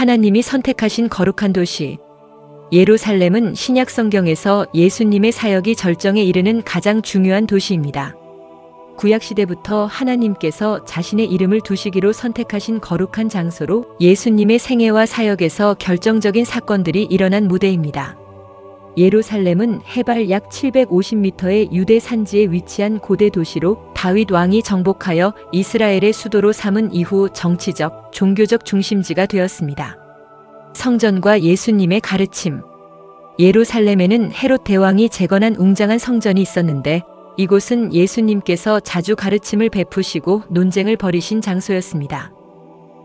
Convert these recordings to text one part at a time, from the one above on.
하나님이 선택하신 거룩한 도시. 예루살렘은 신약 성경에서 예수님의 사역이 절정에 이르는 가장 중요한 도시입니다. 구약시대부터 하나님께서 자신의 이름을 두시기로 선택하신 거룩한 장소로 예수님의 생애와 사역에서 결정적인 사건들이 일어난 무대입니다. 예루살렘은 해발 약 750m의 유대 산지에 위치한 고대 도시로 다윗 왕이 정복하여 이스라엘의 수도로 삼은 이후 정치적, 종교적 중심지가 되었습니다. 성전과 예수님의 가르침. 예루살렘에는 헤롯 대왕이 재건한 웅장한 성전이 있었는데 이곳은 예수님께서 자주 가르침을 베푸시고 논쟁을 벌이신 장소였습니다.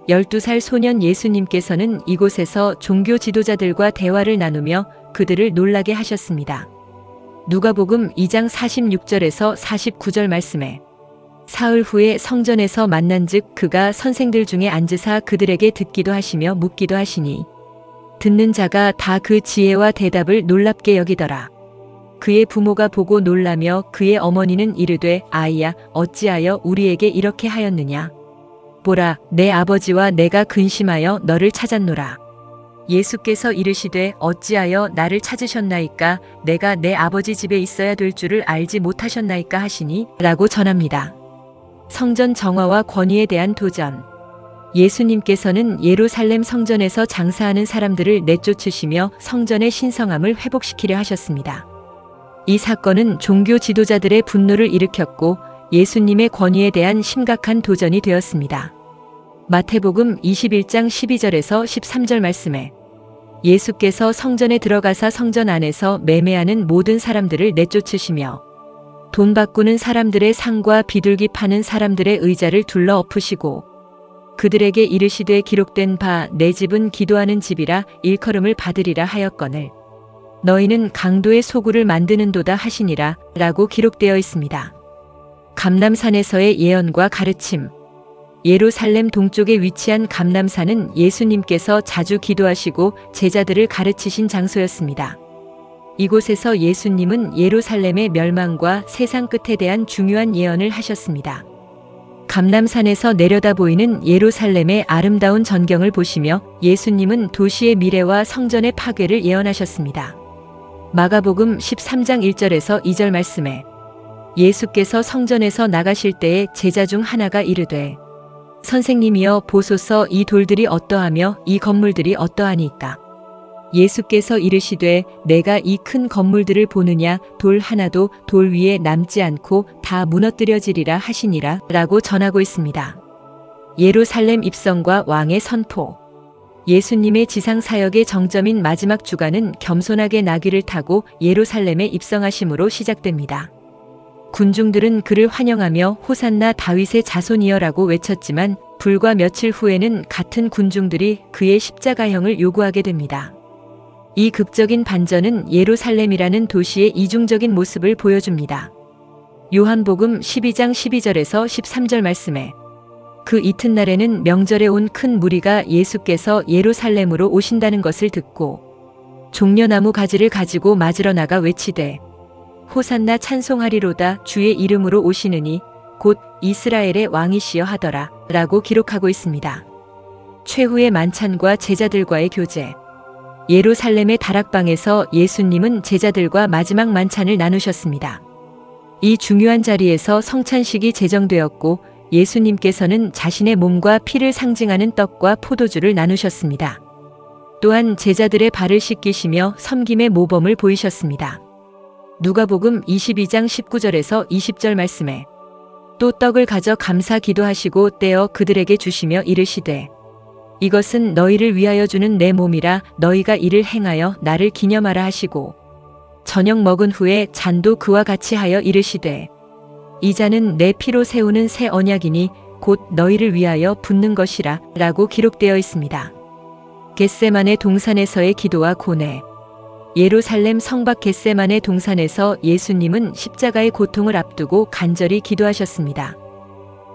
12살 소년 예수님께서는 이곳에서 종교 지도자들과 대화를 나누며 그들을 놀라게 하셨습니다. 누가복음 2장 46절에서 49절 말씀에 사흘 후에 성전에서 만난즉 그가 선생들 중에 앉으사 그들에게 듣기도 하시며 묻기도 하시니 듣는 자가 다 그 지혜와 대답을 놀랍게 여기더라. 그의 부모가 보고 놀라며 그의 어머니는 이르되 아이야 어찌하여 우리에게 이렇게 하였느냐. 보라 내 아버지와 내가 근심하여 너를 찾았노라. 예수께서 이르시되 어찌하여 나를 찾으셨나이까. 내가 내 아버지 집에 있어야 될 줄을 알지 못하셨나이까 하시니 라고 전합니다. 성전 정화와 권위에 대한 도전. 예수님께서는 예루살렘 성전에서 장사하는 사람들을 내쫓으시며 성전의 신성함을 회복시키려 하셨습니다. 이 사건은 종교 지도자들의 분노를 일으켰고 예수님의 권위에 대한 심각한 도전이 되었습니다. 마태복음 21장 12절에서 13절 말씀에 예수께서 성전에 들어가사 성전 안에서 매매하는 모든 사람들을 내쫓으시며 돈 바꾸는 사람들의 상과 비둘기 파는 사람들의 의자를 둘러 엎으시고 그들에게 이르시되 기록된 바 내 집은 기도하는 집이라 일컬음을 받으리라 하였거늘 너희는 강도의 소굴을 만드는도다 하시니라 라고 기록되어 있습니다. 감람산에서의 예언과 가르침. 예루살렘 동쪽에 위치한 감람산은 예수님께서 자주 기도하시고 제자들을 가르치신 장소였습니다. 이곳에서 예수님은 예루살렘의 멸망과 세상 끝에 대한 중요한 예언을 하셨습니다. 감람산에서 내려다 보이는 예루살렘의 아름다운 전경을 보시며 예수님은 도시의 미래와 성전의 파괴를 예언하셨습니다. 마가복음 13장 1절에서 2절 말씀에 예수께서 성전에서 나가실 때에 제자 중 하나가 이르되 선생님이여 보소서 이 돌들이 어떠하며 이 건물들이 어떠하니까. 예수께서 이르시되 내가 이 큰 건물들을 보느냐. 돌 하나도 돌 위에 남지 않고 다 무너뜨려지리라 하시니라 라고 전하고 있습니다. 예루살렘 입성과 왕의 선포. 예수님의 지상사역의 정점인 마지막 주간은 겸손하게 나귀를 타고 예루살렘에 입성하심으로 시작됩니다. 군중들은 그를 환영하며 호산나 다윗의 자손이여라고 외쳤지만 불과 며칠 후에는 같은 군중들이 그의 십자가형을 요구하게 됩니다. 이 극적인 반전은 예루살렘이라는 도시의 이중적인 모습을 보여줍니다. 요한복음 12장 12절에서 13절 말씀에 그 이튿날에는 명절에 온 큰 무리가 예수께서 예루살렘으로 오신다는 것을 듣고 종려나무 가지를 가지고 맞으러 나가 외치되 호산나 찬송하리로다 주의 이름으로 오시느니 곧 이스라엘의 왕이시여 하더라 라고 기록하고 있습니다. 최후의 만찬과 제자들과의 교제. 예루살렘의 다락방에서 예수님은 제자들과 마지막 만찬을 나누셨습니다. 이 중요한 자리에서 성찬식이 제정되었고 예수님께서는 자신의 몸과 피를 상징하는 떡과 포도주를 나누셨습니다. 또한 제자들의 발을 씻기시며 섬김의 모범을 보이셨습니다. 누가복음 22장 19절에서 20절 말씀에 또 떡을 가져 감사 기도하시고 떼어 그들에게 주시며 이르시되 이것은 너희를 위하여 주는 내 몸이라 너희가 이를 행하여 나를 기념하라 하시고 저녁 먹은 후에 잔도 그와 같이 하여 이르시되 이 잔은 내 피로 세우는 새 언약이니 곧 너희를 위하여 붓는 것이라 라고 기록되어 있습니다. 겟세마네 동산에서의 기도와 고뇌. 예루살렘 성밖 겟세마네 동산에서 예수님은 십자가의 고통을 앞두고 간절히 기도하셨습니다.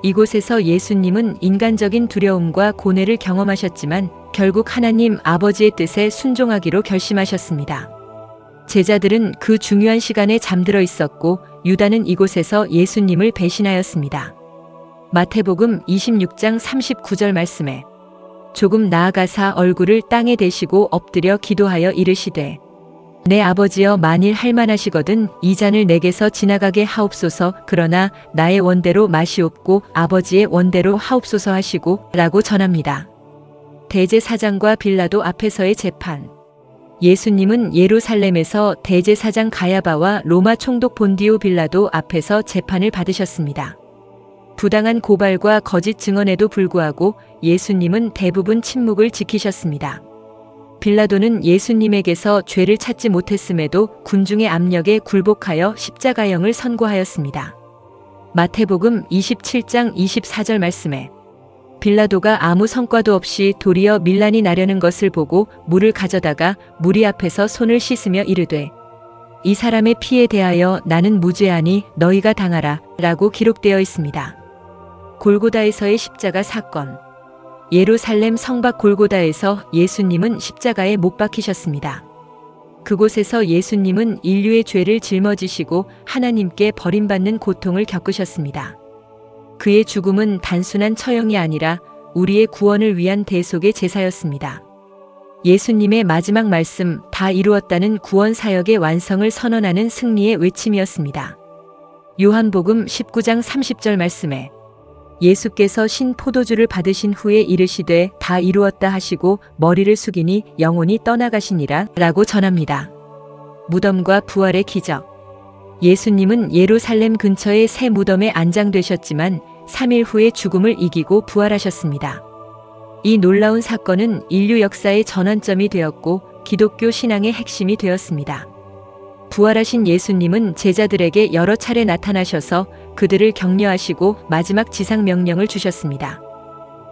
이곳에서 예수님은 인간적인 두려움과 고뇌를 경험하셨지만 결국 하나님 아버지의 뜻에 순종하기로 결심하셨습니다. 제자들은 그 중요한 시간에 잠들어 있었고 유다는 이곳에서 예수님을 배신하였습니다. 마태복음 26장 39절 말씀에 조금 나아가사 얼굴을 땅에 대시고 엎드려 기도하여 이르시되 내 아버지여 만일 할만하시거든 이 잔을 내게서 지나가게 하옵소서. 그러나 나의 원대로 마시옵고 아버지의 원대로 하옵소서 하시고 라고 전합니다. 대제사장과 빌라도 앞에서의 재판. 예수님은 예루살렘에서 대제사장 가야바와 로마 총독 본디오 빌라도 앞에서 재판을 받으셨습니다. 부당한 고발과 거짓 증언에도 불구하고 예수님은 대부분 침묵을 지키셨습니다. 빌라도는 예수님에게서 죄를 찾지 못했음에도 군중의 압력에 굴복하여 십자가형을 선고하였습니다. 마태복음 27장 24절 말씀에 빌라도가 아무 성과도 없이 도리어 밀란이 나려는 것을 보고 물을 가져다가 무리 앞에서 손을 씻으며 이르되 이 사람의 피에 대하여 나는 무죄하니 너희가 당하라 라고 기록되어 있습니다. 골고다에서의 십자가 사건. 예루살렘 성박 골고다에서 예수님은 십자가에 못 박히셨습니다. 그곳에서 예수님은 인류의 죄를 짊어지시고 하나님께 버림받는 고통을 겪으셨습니다. 그의 죽음은 단순한 처형이 아니라 우리의 구원을 위한 대속의 제사였습니다. 예수님의 마지막 말씀 다 이루었다는 구원 사역의 완성을 선언하는 승리의 외침이었습니다. 요한복음 19장 30절 말씀에 예수께서 신 포도주를 받으신 후에 이르시되 다 이루었다 하시고 머리를 숙이니 영혼이 떠나가시니라 라고 전합니다. 무덤과 부활의 기적. 예수님은 예루살렘 근처의 새 무덤에 안장되셨지만 3일 후에 죽음을 이기고 부활하셨습니다. 이 놀라운 사건은 인류 역사의 전환점이 되었고 기독교 신앙의 핵심이 되었습니다. 부활하신 예수님은 제자들에게 여러 차례 나타나셔서 그들을 격려하시고 마지막 지상 명령을 주셨습니다.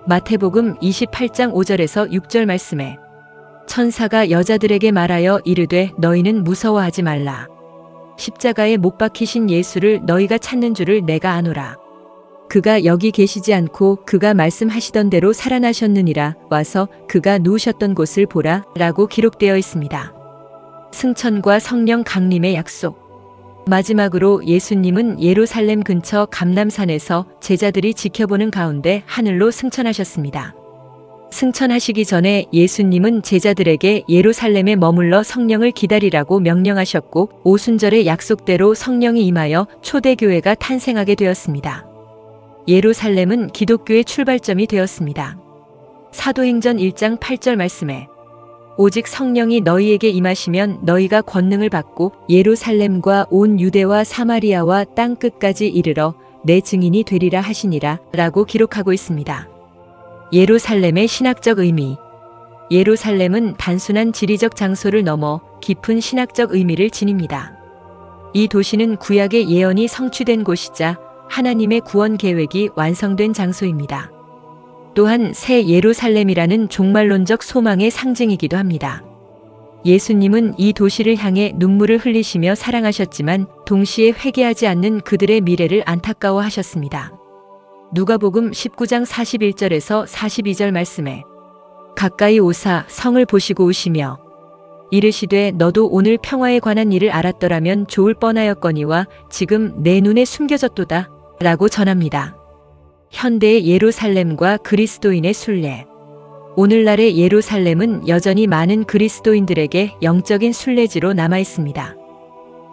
마태복음 28장 5절에서 6절 말씀에 천사가 여자들에게 말하여 이르되 너희는 무서워하지 말라. 십자가에 못 박히신 예수를 너희가 찾는 줄을 내가 아노라. 그가 여기 계시지 않고 그가 말씀하시던 대로 살아나셨느니라. 와서 그가 누우셨던 곳을 보라 라고 기록되어 있습니다. 승천과 성령 강림의 약속. 마지막으로 예수님은 예루살렘 근처 감람산에서 제자들이 지켜보는 가운데 하늘로 승천하셨습니다. 승천하시기 전에 예수님은 제자들에게 예루살렘에 머물러 성령을 기다리라고 명령하셨고 오순절의 약속대로 성령이 임하여 초대교회가 탄생하게 되었습니다. 예루살렘은 기독교의 출발점이 되었습니다. 사도행전 1장 8절 말씀에 오직 성령이 너희에게 임하시면 너희가 권능을 받고 예루살렘과 온 유대와 사마리아와 땅 끝까지 이르러 내 증인이 되리라 하시니라 라고 기록하고 있습니다. 예루살렘의 신학적 의미. 예루살렘은 단순한 지리적 장소를 넘어 깊은 신학적 의미를 지닙니다. 이 도시는 구약의 예언이 성취된 곳이자 하나님의 구원 계획이 완성된 장소입니다. 또한 새 예루살렘이라는 종말론적 소망의 상징이기도 합니다. 예수님은 이 도시를 향해 눈물을 흘리시며 사랑하셨지만 동시에 회개하지 않는 그들의 미래를 안타까워하셨습니다. 누가복음 19장 41절에서 42절 말씀에 가까이 오사 성을 보시고 오시며 이르시되 너도 오늘 평화에 관한 일을 알았더라면 좋을 뻔하였거니와 지금 내 눈에 숨겨졌도다 라고 전합니다. 현대의 예루살렘과 그리스도인의 순례. 오늘날의 예루살렘은 여전히 많은 그리스도인들에게 영적인 순례지로 남아 있습니다.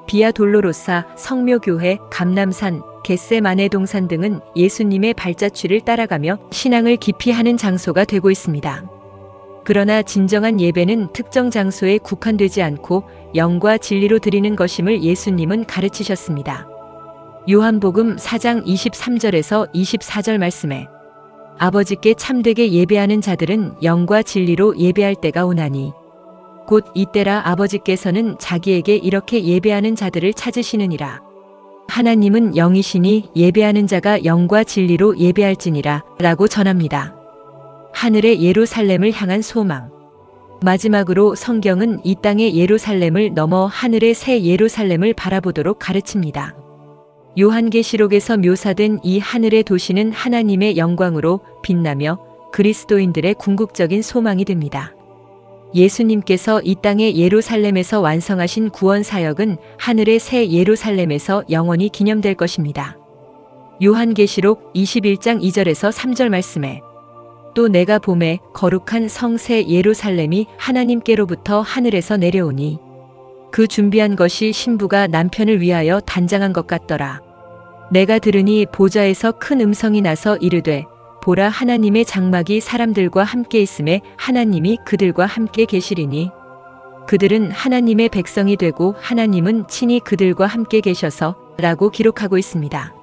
비아 돌로로사, 성묘교회, 감람산, 겟세마네 동산 등은 예수님의 발자취를 따라가며 신앙을 깊이 하는 장소가 되고 있습니다. 그러나 진정한 예배는 특정 장소에 국한되지 않고 영과 진리로 드리는 것임을 예수님은 가르치셨습니다. 요한복음 4장 23절에서 24절 말씀에 아버지께 참되게 예배하는 자들은 영과 진리로 예배할 때가 오나니 곧 이때라 아버지께서는 자기에게 이렇게 예배하는 자들을 찾으시느니라. 하나님은 영이시니 예배하는 자가 영과 진리로 예배할지니라 라고 전합니다. 하늘의 예루살렘을 향한 소망. 마지막으로 성경은 이 땅의 예루살렘을 넘어 하늘의 새 예루살렘을 바라보도록 가르칩니다. 요한계시록에서 묘사된 이 하늘의 도시는 하나님의 영광으로 빛나며 그리스도인들의 궁극적인 소망이 됩니다. 예수님께서 이 땅의 예루살렘에서 완성하신 구원 사역은 하늘의 새 예루살렘에서 영원히 기념될 것입니다. 요한계시록 21장 2절에서 3절 말씀에 또 내가 봄에 거룩한 성새 예루살렘이 하나님께로부터 하늘에서 내려오니 그 준비한 것이 신부가 남편을 위하여 단장한 것 같더라. 내가 들으니 보좌에서 큰 음성이 나서 이르되 보라 하나님의 장막이 사람들과 함께 있음에 하나님이 그들과 함께 계시리니 그들은 하나님의 백성이 되고 하나님은 친히 그들과 함께 계셔서 라고 기록하고 있습니다.